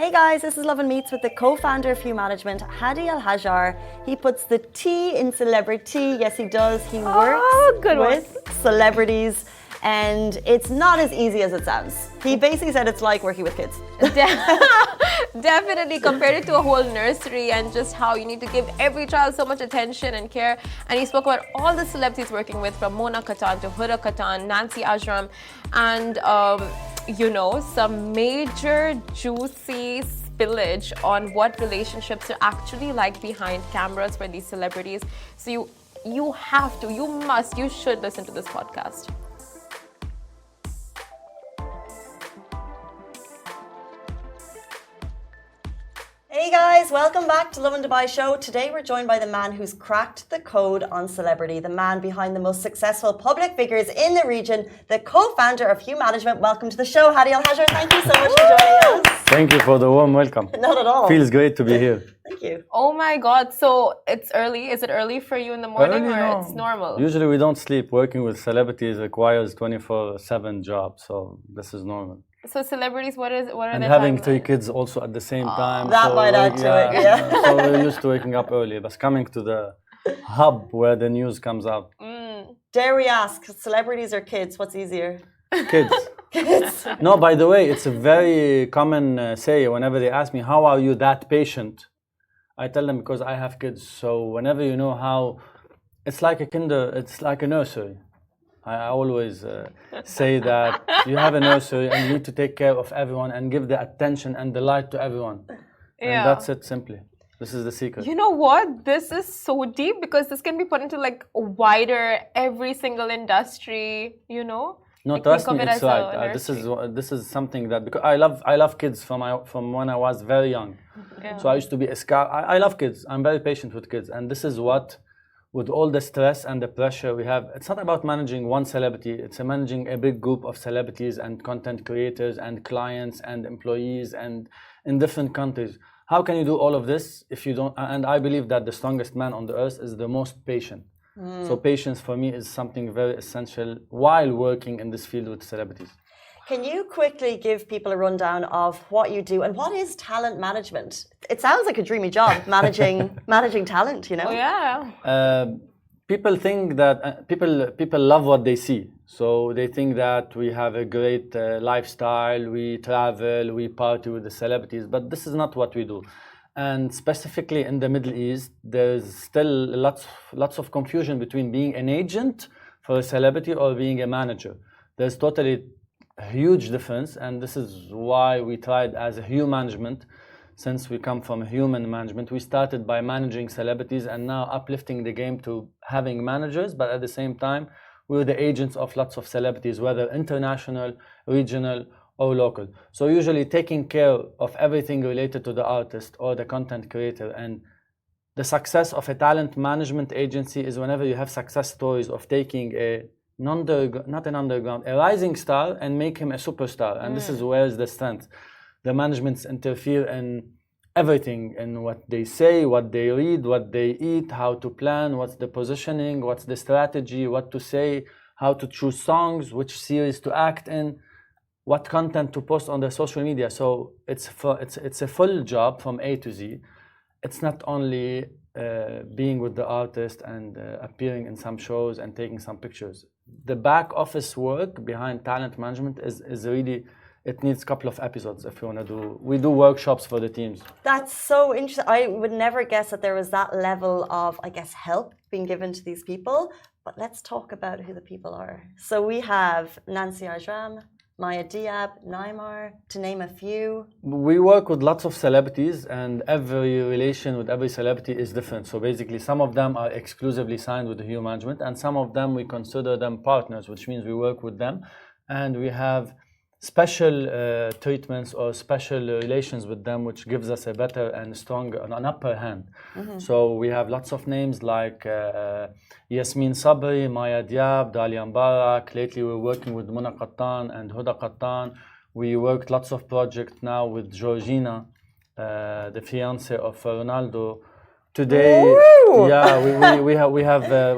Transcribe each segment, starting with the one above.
Hey guys, this is Lovin Meets with the co-founder of Humanagement, Hady El Hajjar. He puts the T in celebrity. Yes, he does. He works with celebrities, and it's not as easy as it sounds. He basically said it's like working with kids. Definitely compared it to a whole nursery and just how you need to give every child so much attention and care. And he spoke about all the celebrities working with, from Mona Katan to Huda Katan, Nancy Ajram, and some major juicy spillage on what relationships are actually like behind cameras for these celebrities. So you should listen to this podcast. Hey guys, welcome back to Lovin Dubai Show. Today we're joined by the man who's cracked the code on celebrity, the man behind the most successful public figures in the region, the co-founder of Humanagement. Welcome to the show, Hady El Hajjar. Thank you so much for joining us. Thank you for the warm welcome. Not at all. Feels great to be here. Thank you. Oh my God, so it's early. Is it early for you in the morning or it's normal? Usually we don't sleep. Working with celebrities requires 24/7 job, so this is normal. So celebrities, what are and the having timelines? 3 kids also at the same time. That might add to it, yeah. So we're used to waking up early, but coming to the hub where the news comes out. Dare we ask, celebrities or kids, what's easier? Kids. Kids. No, by the way, it's a very common say whenever they ask me, how are you that patient? I tell them because I have kids. So whenever you know how, it's like a nursery. I always say that you have a nursery and you need to take care of everyone and give the attention and the light to everyone. And that's it, simply. This is the secret. You know what? This is so deep because this can be put into like wider, every single industry, you know? No, trust me, it's right. This is something that, because I love kids from when I was very young. Yeah. So I used to be a scout. I love kids. I'm very patient with kids. And this is what, with all the stress and the pressure we have, it's not about managing one celebrity. It's managing a big group of celebrities and content creators and clients and employees and in different countries. How can you do all of this if you don't? And I believe that the strongest man on the earth is the most patient. So patience for me is something very essential while working in this field with celebrities. Can you quickly give people a rundown of what you do and what is talent management? It sounds like a dreamy job, managing talent, you know? Oh, yeah. People think that people love what they see. So they think that we have a great lifestyle, we travel, we party with the celebrities, but this is not what we do. And specifically in the Middle East, there's still lots of confusion between being an agent for a celebrity or being a manager. There's totally a huge difference, and this is why we tried as a Humanagement. Since we come from human management, we started by managing celebrities and now uplifting the game to having managers, but at the same time, we're the agents of lots of celebrities, whether international, regional, or local. So usually taking care of everything related to the artist or the content creator. And the success of a talent management agency is whenever you have success stories of taking a rising star and make him a superstar. And this is where is the strength. The managements interfere in everything, in what they say, what they read, what they eat, how to plan, what's the positioning, what's the strategy, what to say, how to choose songs, which series to act in, what content to post on the social media. So it's a full job from A to Z. It's not only being with the artist and appearing in some shows and taking some pictures. The back office work behind talent management is really, it needs a couple of episodes if you want to do. We do workshops for the teams. That's so interesting. I would never guess that there was that level of, I guess, help being given to these people. But let's talk about who the people are. So we have Nancy Ajram, Maya Diab, Naimar, to name a few. We work with lots of celebrities, and every relation with every celebrity is different. So basically, some of them are exclusively signed with the Humanagement, and some of them we consider them partners, which means we work with them, and we have special treatments or special relations with them, which gives us a better and stronger, an upper hand. So we have lots of names like Yasmin Sabri, Maya Diab, Dalia Mbarak. Lately we're working with Mona Katan and Huda Katan. We worked lots of projects now with Georgina, the fiance of Ronaldo. Today,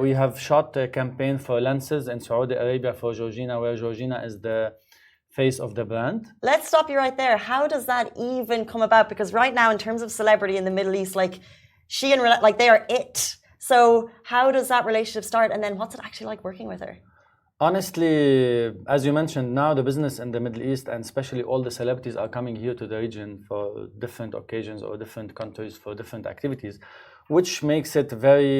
we have shot a campaign for lenses in Saudi Arabia for Georgina, where Georgina is the face of the brand. Let's stop you right there. How does that even come about? Because right now, in terms of celebrity in the Middle East, like she and like they are it. So how does that relationship start? And then what's it actually like working with her? Honestly, as you mentioned, now the business in the Middle East and especially all the celebrities are coming here to the region for different occasions or different countries for different activities, which makes it very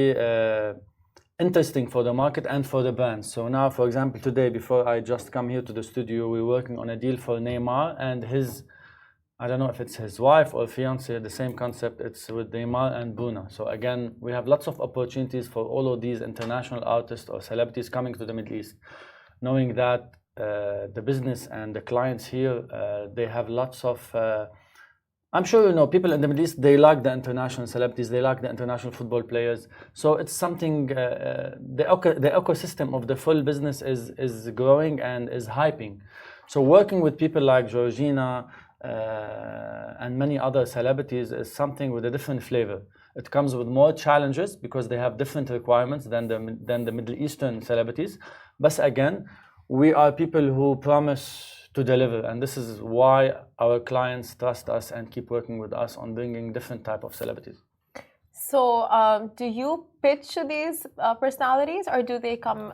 interesting for the market and for the brands. So now, for example, today, before I just come here to the studio, we're working on a deal for Neymar and his, I don't know if it's his wife or fiance, the same concept, it's with Neymar and Bruna. So again, we have lots of opportunities for all of these international artists or celebrities coming to the Middle East, knowing that the business and the clients here, they have lots of, I'm sure you know, people in the Middle East, they like the international celebrities, they like the international football players. So it's something, the ecosystem of the full business is growing and is hyping. So working with people like Georgina, and many other celebrities is something with a different flavor. It comes with more challenges because they have different requirements than the Middle Eastern celebrities. But again, we are people who promise to deliver, and this is why our clients trust us and keep working with us on bringing different type of celebrities. So, do you pitch to these personalities, or do they come,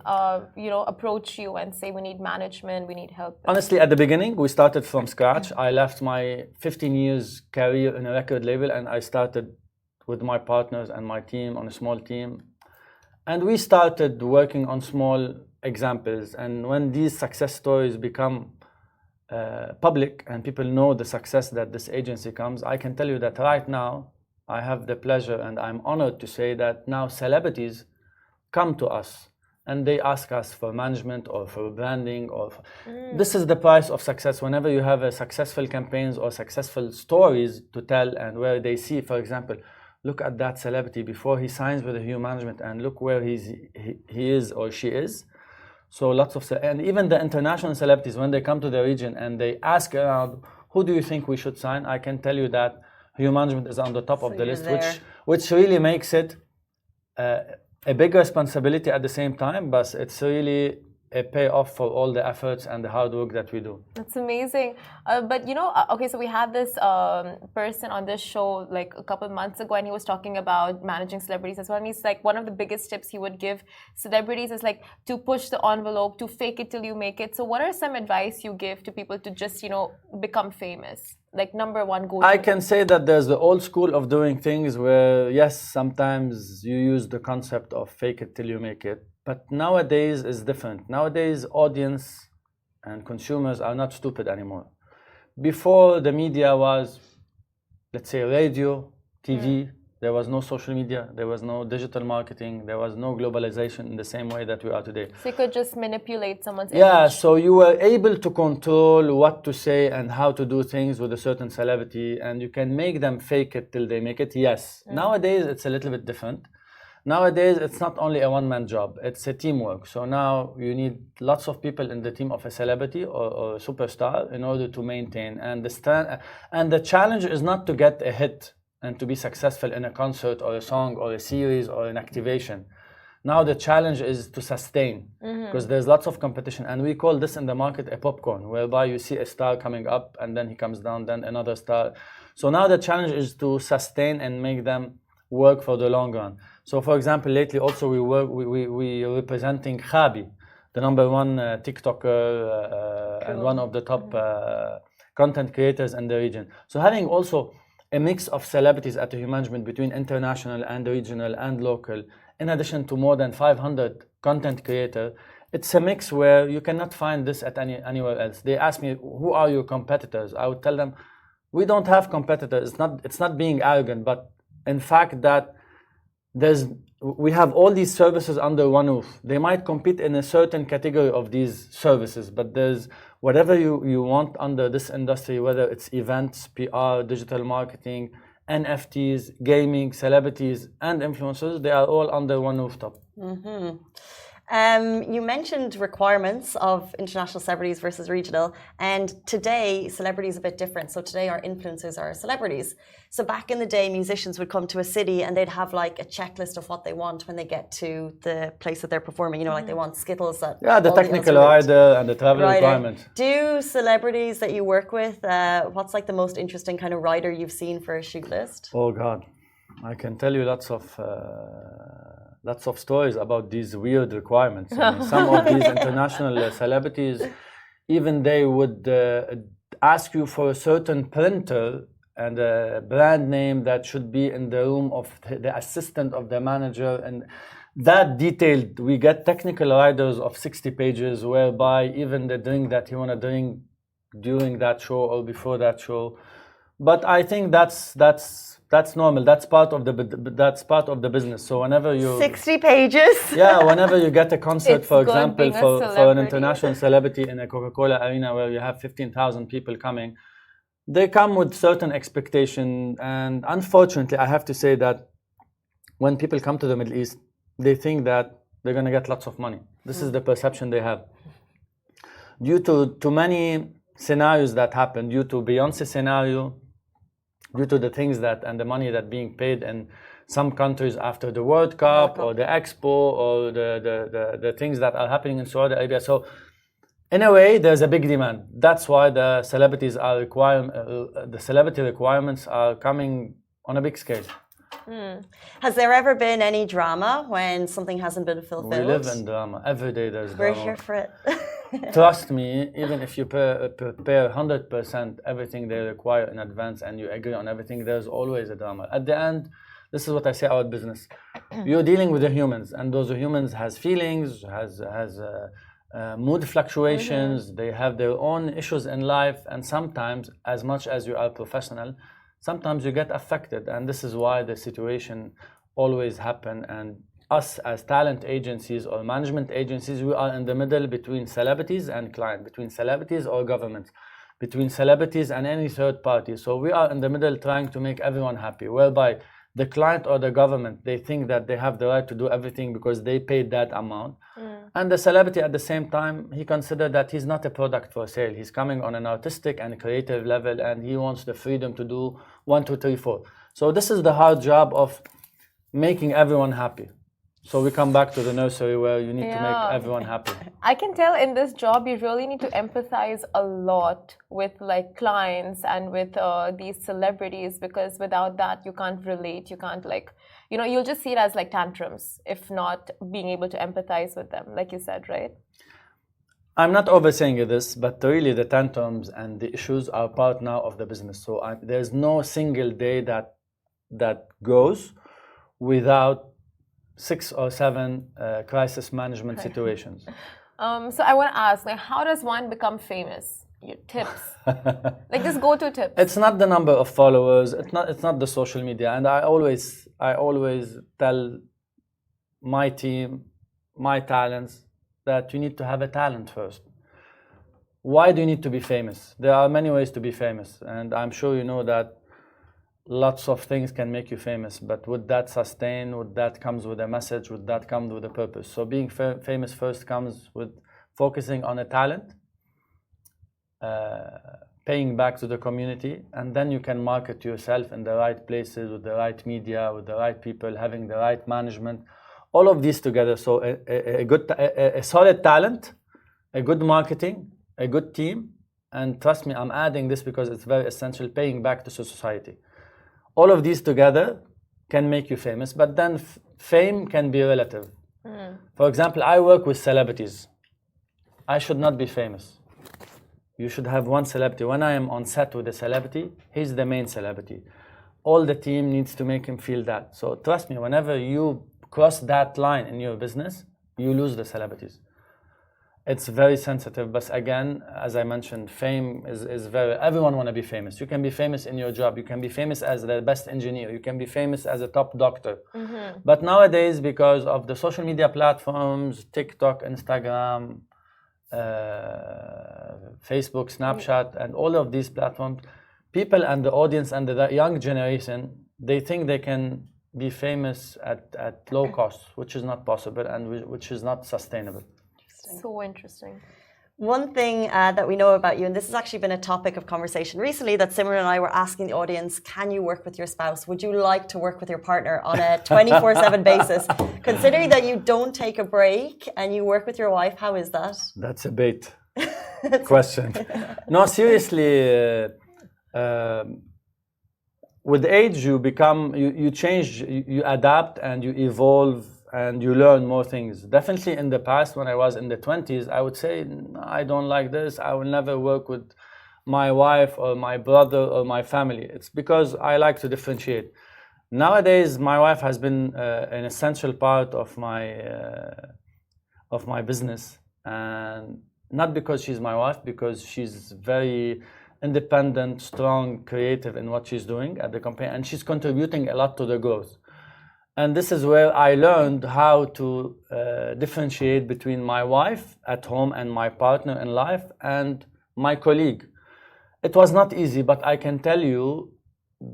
approach you and say, "We need management, we need help"? Honestly, at the beginning, we started from scratch. I left my 15 years career in a record label, and I started with my partners and my team on a small team, and we started working on small examples. And when these success stories become public and people know the success that this agency comes, I can tell you that right now, I have the pleasure and I'm honored to say that now celebrities come to us and they ask us for management or for branding or this is the price of success. Whenever you have a successful campaigns or successful stories to tell and where they see, for example, look at that celebrity before he signs with the Humanagement and look where he is or she is. So lots of, and even the international celebrities, when they come to the region and they ask around, who do you think we should sign? I can tell you that Humanagement is on the top of the list, which really makes it a big responsibility at the same time, but it's really a payoff for all the efforts and the hard work that we do. That's amazing. But okay, so we had this person on this show like a couple months ago, and he was talking about managing celebrities as well. And he's like, one of the biggest tips he would give celebrities is like to push the envelope, to fake it till you make it. So what are some advice you give to people to just, become famous? Like number one goal. I can say that there's the old school of doing things where, yes, sometimes you use the concept of fake it till you make it. But nowadays is different. Nowadays, audience and consumers are not stupid anymore. Before, the media was, let's say, radio, TV. There was no social media. There was no digital marketing. There was no globalization in the same way that we are today. So you could just manipulate someone's image. Yeah, so you were able to control what to say and how to do things with a certain celebrity, and you can make them fake it till they make it. Yes. Nowadays, it's a little bit different. Nowadays, it's not only a one-man job, it's a teamwork. So now you need lots of people in the team of a celebrity or a superstar in order to maintain. And the challenge is not to get a hit and to be successful in a concert or a song or a series or an activation. Now the challenge is to sustain because there's lots of competition. And we call this in the market a popcorn, whereby you see a star coming up and then he comes down, then another star. So now the challenge is to sustain and make them work for the long run. So, for example, lately also we are representing Khabi, the #1 TikToker and one of the top content creators in the region. So having also a mix of celebrities at the Humangement between international and regional and local, in addition to more than 500 content creators, it's a mix where you cannot find this at anywhere else. They ask me, who are your competitors? I would tell them, we don't have competitors. It's not being arrogant, but in fact that we have all these services under one roof. They might compete in a certain category of these services, but there's whatever you want under this industry, whether it's events, PR, digital marketing, NFTs, gaming, celebrities, and influencers, they are all under one rooftop. You mentioned requirements of international celebrities versus regional, and today celebrity is a bit different. So today our influencers are celebrities. So back in the day, musicians would come to a city and they'd have like a checklist of what they want when they get to the place that they're performing. You know, like they want Skittles. That the technical rider and the travel requirement. Do celebrities that you work with, what's like the most interesting kind of rider you've seen for a shoot list? Oh God, I can tell you lots of stories about these weird requirements. I mean, some of these international celebrities, even they would ask you for a certain printer and a brand name that should be in the room of the assistant of the manager, and that detailed. We get technical riders of 60 pages, whereby even the drink that you want to drink during that show or before that show. But I think that's normal. That's part of the business. So whenever you 60 pages. Whenever you get a concert, for example, for an international celebrity in a Coca-Cola arena where you have 15,000 people coming, they come with certain expectation. And unfortunately, I have to say that when people come to the Middle East, they think that they're going to get lots of money. This is the perception they have. Due to many scenarios that happen, due to Beyonce scenario, due to the things that and the money that being paid in some countries after the World Cup or the Expo or the things that are happening in Saudi Arabia. So in a way, there's a big demand. That's why the celebrities are the celebrity requirements are coming on a big scale. Has there ever been any drama when something hasn't been fulfilled? We live in drama. Every day there's drama. We're here for it. Trust me, even if you prepare 100% everything they require in advance and you agree on everything, there's always a drama. At the end, this is what I say about business. You're dealing with the humans, and those humans has feelings, has mood fluctuations. They have their own issues in life, and sometimes, as much as you are professional, sometimes you get affected, and this is why the situation always happen. And us as talent agencies or management agencies, we are in the middle between celebrities and client, between celebrities or governments, between celebrities and any third party. So we are in the middle trying to make everyone happy, whereby the client or the government, they think that they have the right to do everything because they paid that amount. And the celebrity at the same time, he considers that he's not a product for sale. He's coming on an artistic and creative level, and he wants the freedom to do 1, 2, 3, 4. So this is the hard job of making everyone happy. So we come back to the nursery where you need to make everyone happy. I can tell in this job you really need to empathize a lot with like clients and with these celebrities, because without that you can't relate. You can't you'll just see it as like tantrums if not being able to empathize with them, like you said, right? I'm not oversaying this, but really the tantrums and the issues are part now of the business. So there's no single day that goes without 6 or 7 crisis management situations. So I want to ask, like, how does one become famous? Your tips, like just go-to tips. It's not the number of followers. It's not the social media. And I always tell my team, my talents, that you need to have a talent first. Why do you need to be famous? There are many ways to be famous, and I'm sure you know that. Lots of things can make you famous, but would that sustain? Would that comes with a message? Would that come with a purpose? So being famous first comes with focusing on a talent, paying back to the community, and then you can market yourself in the right places, with the right media, with the right people, having the right management, all of these together. So a solid talent, a good marketing, a good team, and trust me, I'm adding this because it's very essential, paying back to society. All of these together can make you famous, but then fame can be relative. For example, I work with celebrities. I should not be famous. You should have one celebrity. When I am on set with a celebrity, he's the main celebrity. All the team needs to make him feel that. So trust me, whenever you cross that line in your business, you lose the celebrities. It's very sensitive, but again, as I mentioned, fame is very, everyone want to be famous. You can be famous in your job. You can be famous as the best engineer. You can be famous as a top doctor. But nowadays, because of the social media platforms, TikTok, Instagram, Facebook, Snapchat, and all of these platforms, people and the audience and the young generation, they think they can be famous at low cost, which is not possible and which is not sustainable. So interesting. One thing that we know about you, and this has actually been a topic of conversation recently, that Simran and I were asking the audience, can you work with your spouse? Would you like to work with your partner on a 24/7 basis? Considering that you don't take a break and you work with your wife, how is that? That's a bait question. No, seriously, with age you become, you change, you adapt and you evolve and you learn more things. Definitely in the past, when I was in the 20s, I would say, I don't like this, I will never work with my wife or my brother or my family. It's because I like to differentiate. Nowadays, my wife has been an essential part of my business, and not because she's my wife, because she's very independent, strong, creative in what she's doing at the company, and she's contributing a lot to the growth. And this is where I learned how to differentiate between my wife at home and my partner in life and my colleague. It was not easy, but I can tell you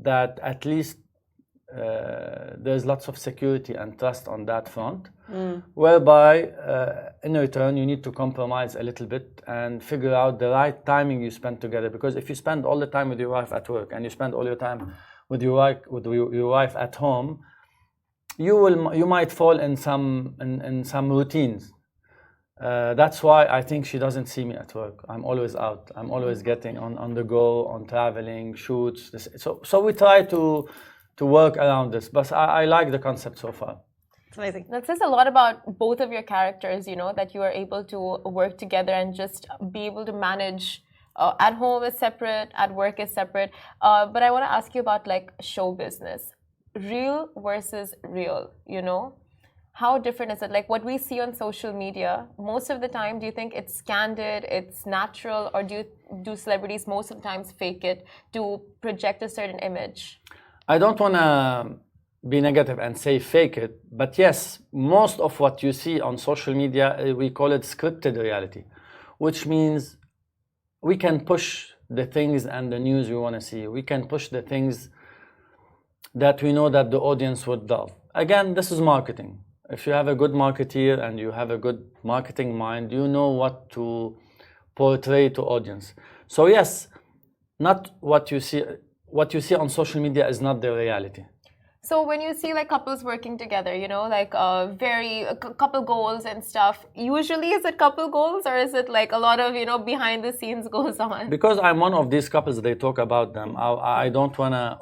that at least there's lots of security and trust on that front, whereby in return you need to compromise a little bit and figure out the right timing you spend together. Because if you spend all the time with your wife at work and you spend all your time with your wife at home, you might fall in some routines. That's why I think she doesn't see me at work. I'm always out. I'm always getting on the go, on traveling, shoots. So we try to work around this. But I like the concept so far. It's amazing. That says a lot about both of your characters, you know, that you are able to work together and just be able to manage. At home is separate, at work is separate. But I want to ask you about like show business. Real versus real, you know? How different is it? Like what we see on social media, most of the time, do you think it's candid, it's natural, or do celebrities most of the times fake it to project a certain image? I don't want to be negative and say fake it, but yes, most of what you see on social media, we call it scripted reality, which means we can push the things and the news we want to see. We can push the things that we know that the audience would love. Again, this is marketing. If you have a good marketeer and you have a good marketing mind, you know what to portray to audience. So yes, not what you see on social media is not the reality. So when you see like couples working together, you know, like couple goals and stuff, usually is it couple goals or is it like a lot of, you know, behind the scenes goes on? Because I'm one of these couples, they talk about them. I don't wanna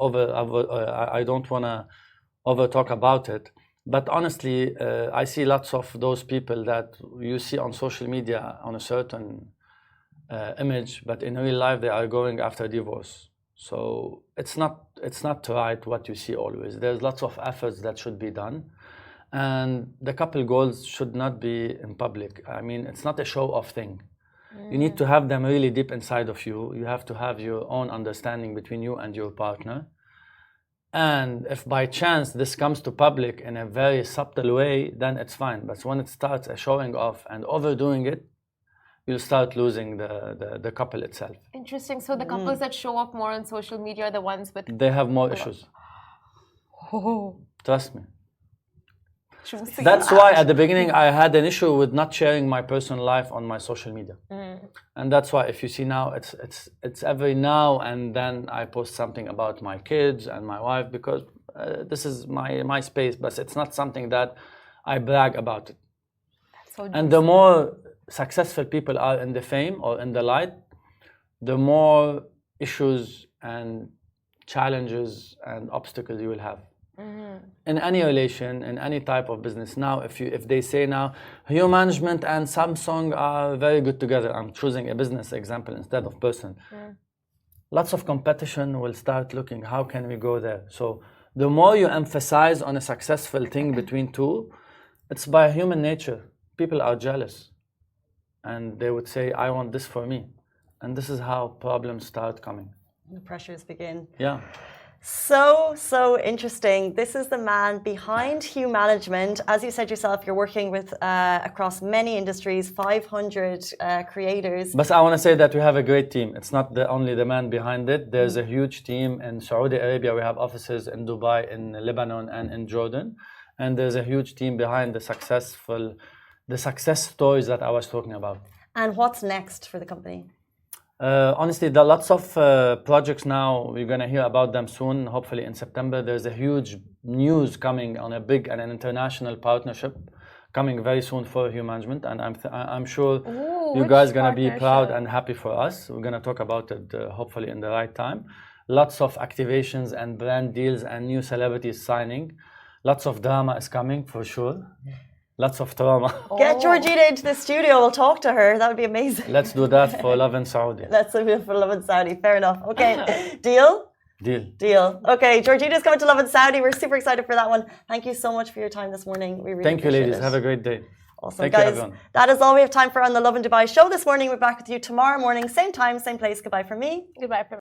over talk about it. But honestly, I see lots of those people that you see on social media on a certain image, but in real life they are going after divorce. So it's not right what you see always. There's lots of efforts that should be done, and the couple goals should not be in public. I mean, it's not a show-off thing. You need to have them really deep inside of you. You have to have your own understanding between you and your partner. And if by chance this comes to public in a very subtle way, then it's fine. But when it starts a showing off and overdoing it, you'll start losing the couple itself. Interesting. So the couples that show up more on social media are the ones with... They have more issues. Oh. Trust me. That's why at the beginning I had an issue with not sharing my personal life on my social media. And that's why if you see now, it's every now and then I post something about my kids and my wife, because this is my space, but it's not something that I brag about it. So and the more successful people are in the fame or in the light, the more issues and challenges and obstacles you will have. In any relation, in any type of business. Now, if they say now, Humanagement and Samsung are very good together, I'm choosing a business example instead of person. Lots of competition will start looking, how can we go there? So the more you emphasize on a successful thing between two, it's by human nature. People are jealous. And they would say, I want this for me. And this is how problems start coming. The pressures begin. Yeah. So interesting. This is the man behind Humanagement. As you said yourself, you're working with across many industries, 500 creators. But I want to say that we have a great team. It's not only the man behind it. There's a huge team in Saudi Arabia. We have offices in Dubai, in Lebanon, and in Jordan. And there's a huge team behind the success stories that I was talking about. And what's next for the company? Honestly, there are lots of projects now. We're going to hear about them soon, hopefully in September. There's a huge news coming on a big and an international partnership coming very soon for Humangement. And I'm sure you guys are going to be proud and happy for us. We're going to talk about it hopefully in the right time. Lots of activations and brand deals and new celebrities signing. Lots of drama is coming for sure. Lots of trauma. Get Georgina into the studio. We'll talk to her. That would be amazing. Let's do that for Lovin Saudi. Let's do it for Lovin Saudi. Fair enough. Okay. Deal? Deal. Okay. Georgina's coming to Lovin Saudi. We're super excited for that one. Thank you so much for your time this morning. We really Thank you, ladies. It. Have a great day. Awesome. Thank guys, you, everyone. That is all we have time for on the Lovin Dubai show this morning. We're back with you tomorrow morning. Same time, same place. Goodbye from me. Goodbye from